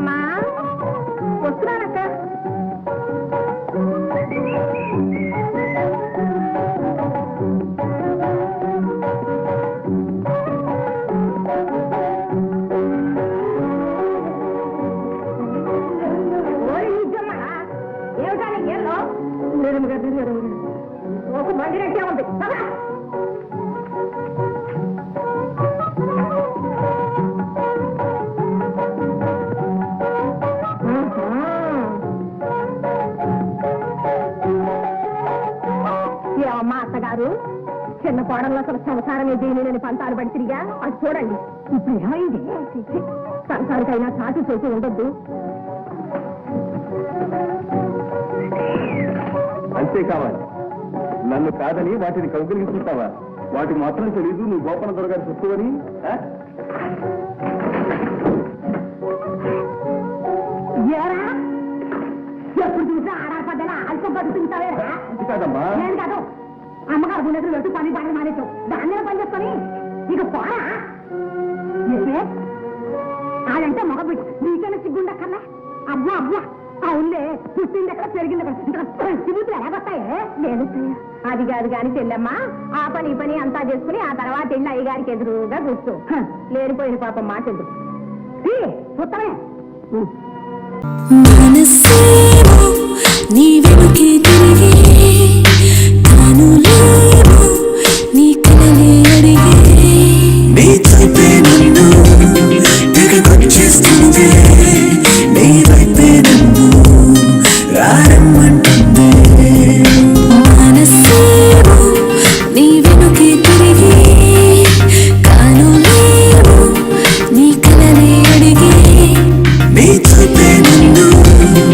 అమ్మా వస్తున్నానక్క. ఒక మందిరంటే ఉంది కదా. ఏమమ్మా అత్తగారు, చిన్న కోడల్లో అసలు సంసారం ఏదేమేనని పంతాలు పడి తిరిగా అది చూడండి. ఇప్పుడు ఏమైంది? సంసారికైనా సాటి చేసి ఉండొద్దు. అంతే కావాలి. నన్ను కాదని వాటిని కౌగిలించుకుంటావా? వాటికి మాత్రం తెలీదు నువ్వు గోపన దొరగారి చుట్టూ అని. ఎప్పుడు చూసినా ఆడాపడ్డా అల్పం బతుకుంటావే కాదమ్మా. నేను కాదు, అమ్మగారు గుండెలు వెళ్తూ పని పని మానేసావు. దాని మీద పని చేసుకొని ఇక పోరా. ఆడంటే మగ బిడ్డ నీకైనా సిగ్గుండక్కర్లే. అబ్బా అబ్బా అవునులే, పుట్టింది ఎక్కడ పెరిగింది ఎక్కడ సిబుతులు ఎలాగొస్తాయే? లేదు అది కాదు కాని చెల్లెమ్మా, ఆ పని ఈ పని అంతా చేసుకుని ఆ తర్వాత వెళ్ళి అయ్యగారికి ఎదురుగా కూర్చో. లేనిపోయిన పాపం మాట ఎందుకు ఉత్తమే.